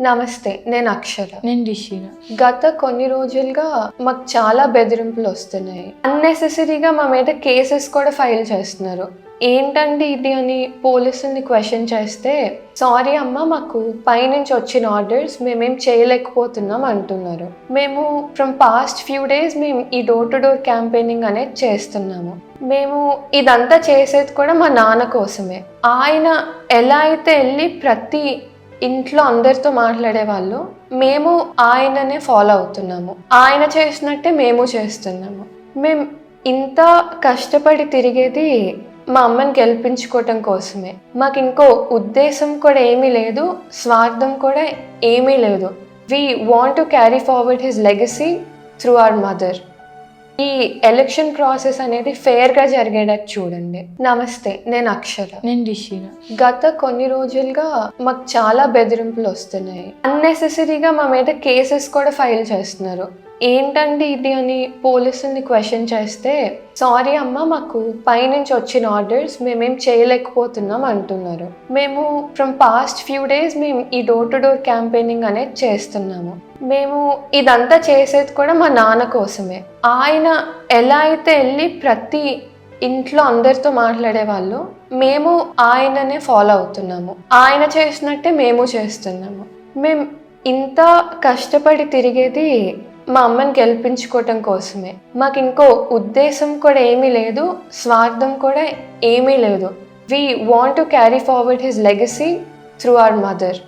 నమస్తే, నేను అక్షర. నేను రిషిగా. గత కొన్ని రోజులుగా మాకు చాలా బెదిరింపులు వస్తున్నాయి. అన్నెసెసరీగా మా మీద కేసెస్ కూడా ఫైల్ చేస్తున్నారు. ఏంటండి ఇది అని పోలీసుల్ని క్వశ్చన్ చేస్తే, సారీ అమ్మ, మాకు పైనుంచి వచ్చిన ఆర్డర్స్ మేమేం చేయలేకపోతున్నాం అంటున్నారు. మేము ఫ్రమ్ పాస్ట్ ఫ్యూ డేస్ మేము ఈ డోర్ టు డోర్ క్యాంపెయినింగ్ అనేది చేస్తున్నాము. మేము ఇదంతా చేసేది కూడా మా నాన్న కోసమే. ఆయన ఎలా అయితే వెళ్ళి ప్రతి ఇంట్లో అందరితో మాట్లాడేవాళ్ళు, మేము ఆయననే ఫాలో అవుతున్నాము. ఆయన చేసినట్టే మేము చేస్తున్నాము. మేము ఇంత కష్టపడి తిరిగేది మా అమ్మని గెలిపించుకోవటం కోసమే. మాకు ఇంకో ఉద్దేశం కూడా ఏమీ లేదు, స్వార్థం కూడా ఏమీ లేదు. We want to carry forward his legacy through our mother. ఈ ఎలక్షన్ ప్రాసెస్ అనేది ఫెయిర్గా జరిగేటట్టు చూడండి. నమస్తే, నేను అక్షర. నేను రిషిగా. గత కొన్ని రోజులుగా మాకు చాలా బెదిరింపులు వస్తున్నాయి. అన్నెసెసరీగా మా మీద కేసెస్ కూడా ఫైల్ చేస్తున్నారు. ఏంటండి ఇది అని పోలీసుల్ని క్వశ్చన్ చేస్తే, సారీ అమ్మ, మాకు పైనుంచి వచ్చిన ఆర్డర్స్ మేమేం చేయలేకపోతున్నాం అంటున్నారు. మేము ఫ్రమ్ పాస్ట్ ఫ్యూ డేస్ మేము ఈ డోర్ టు డోర్ క్యాంపెయినింగ్ అనేది చేస్తున్నాము. మేము ఇదంతా చేసేది కూడా మా నాన్న కోసమే. ఆయన ఎలా అయితే వెళ్ళి ప్రతి ఇంట్లో అందరితో మాట్లాడేవాళ్ళు, మేము ఆయననే ఫాలో అవుతున్నాము. ఆయన చేసినట్టే మేము చేస్తున్నాము. మేము ఇంత కష్టపడి తిరిగేది మా అమ్మని గెలిపించుకోవటం కోసమే. మాకు ఇంకో ఉద్దేశం కూడా ఏమీ లేదు, స్వార్థం కూడా ఏమీ లేదు. We want to carry forward his legacy through our mother.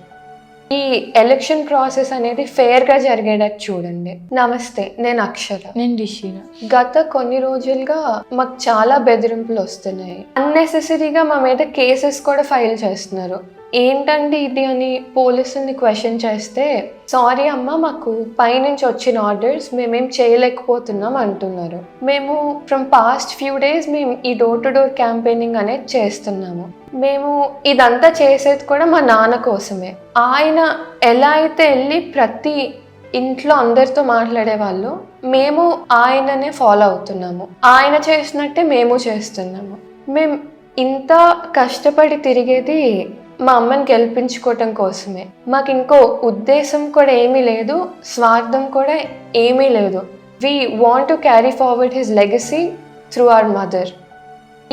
ఈ ఎలక్షన్ ప్రాసెస్ అనేది ఫెయిర్గా జరిగేటట్టు చూడండి. నమస్తే, నేను అక్షర. నేను రిషిగా. గత కొన్ని రోజులుగా మాకు చాలా బెదిరింపులు వస్తున్నాయి. అన్నెసెసరీగా మా మీద కేసెస్ కూడా ఫైల్ చేస్తున్నారు. ఏంటండి ఇది అని పోలీసుల్ని క్వశ్చన్ చేస్తే, సారీ అమ్మ, మాకు పైనుంచి వచ్చిన ఆర్డర్స్ మేమేం చేయలేకపోతున్నాం అంటున్నారు. మేము ఫ్రమ్ పాస్ట్ ఫ్యూ డేస్ మేము ఈ డోర్ టు డోర్ క్యాంపెయినింగ్ అనేది చేస్తున్నాము. మేము ఇదంతా చేసేది కూడా మా నాన్న కోసమే. ఆయన ఎలా అయితే వెళ్ళి ప్రతి ఇంట్లో అందరితో మాట్లాడేవాళ్ళు, మేము ఆయననే ఫాలో అవుతున్నాము. ఆయన చేసినట్టే మేము చేస్తున్నాము. మేము ఇంత కష్టపడి తిరిగేది మా అమ్మని గెలిపించుకోవటం కోసమే. మాకు ఇంకో ఉద్దేశం కూడా ఏమీ లేదు, స్వార్థం కూడా ఏమీ లేదు. We want to carry forward his legacy through our mother.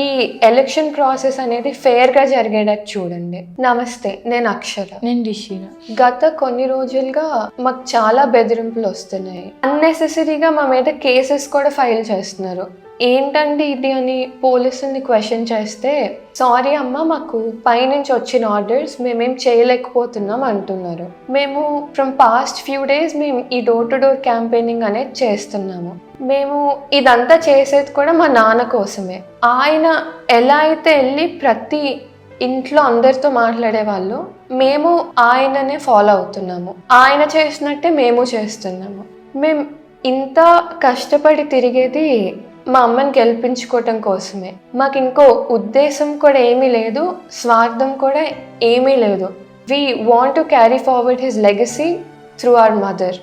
ఈ ఎలక్షన్ ప్రాసెస్ అనేది ఫెయిర్గా జరిగేటట్టు చూడండి. నమస్తే, నేను అక్షర. నేను రిషిగా. గత కొన్ని రోజులుగా మాకు చాలా బెదిరింపులు వస్తున్నాయి. అన్నెసెసరీగా మా మీద కేసెస్ కూడా ఫైల్ చేస్తున్నారు. ఏంటండి ఇది అని పోలీసుల్ని క్వశ్చన్ చేస్తే, సారీ అమ్మ, మాకు పైనుంచి వచ్చిన ఆర్డర్స్ మేమేం చేయలేకపోతున్నాం అంటున్నారు. మేము ఫ్రమ్ పాస్ట్ ఫ్యూ డేస్ మేము ఈ డోర్ టు డోర్ క్యాంపెయినింగ్ అనేది చేస్తున్నాము. మేము ఇదంతా చేసేది కూడా మా నాన్న కోసమే. ఆయన ఎలా అయితే వెళ్ళి ప్రతి ఇంట్లో అందరితో మాట్లాడేవాళ్ళు, మేము ఆయననే ఫాలో అవుతున్నాము. ఆయన చేసినట్టే మేము చేస్తున్నాము. మేము ఇంత కష్టపడి తిరిగేది మా అమ్మని గెలిపించుకోవటం కోసమే. మాకు ఇంకో ఉద్దేశం కూడా ఏమీ లేదు, స్వార్థం కూడా ఏమీ లేదు. We want to carry forward his legacy through our mother.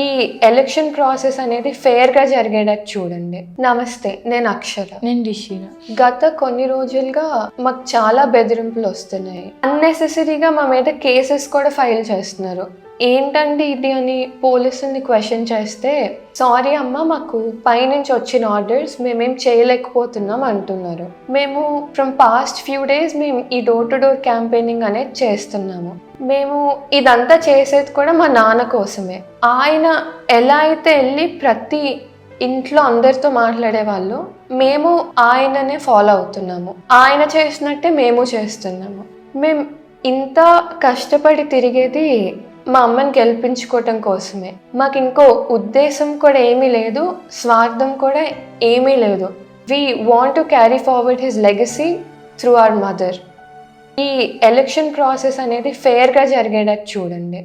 ఈ ఎలక్షన్ ప్రాసెస్ అనేది ఫెయిర్గా జరిగేటట్టు చూడండి. నమస్తే, నేను అక్షర. నేను రిషిగా. గత కొన్ని రోజులుగా మాకు చాలా బెదిరింపులు వస్తున్నాయి. అన్నెసెసరీగా మా మీద కేసెస్ కూడా ఫైల్ చేస్తున్నారు. ఏంటండి ఇది అని పోలీసుల్ని క్వశ్చన్ చేస్తే, సారీ అమ్మ, మాకు పైనుంచి వచ్చిన ఆర్డర్స్ మేమేం చేయలేకపోతున్నాం అంటున్నారు. మేము ఫ్రమ్ పాస్ట్ ఫ్యూ డేస్ మేము ఈ డోర్ టు డోర్ క్యాంపెయినింగ్ అనేది చేస్తున్నాము. మేము ఇదంతా చేసేది కూడా మా నాన్న కోసమే. ఆయన ఎలా అయితే వెళ్ళి ప్రతి ఇంట్లో అందరితో మాట్లాడేవాళ్ళు, మేము ఆయననే ఫాలో అవుతున్నాము. ఆయన చేసినట్టే మేము చేస్తున్నాము. మేము ఇంత కష్టపడి తిరిగేది మా అమ్మని గెలిపించుకోవటం కోసమే. మాకు ఇంకో ఉద్దేశం కూడా ఏమీ లేదు, స్వార్థం కూడా ఏమీ లేదు. We want to carry forward his legacy through our mother. ఈ ఎలక్షన్ ప్రాసెస్ అనేది ఫెయిర్గా జరిగేటట్టు చూడండి.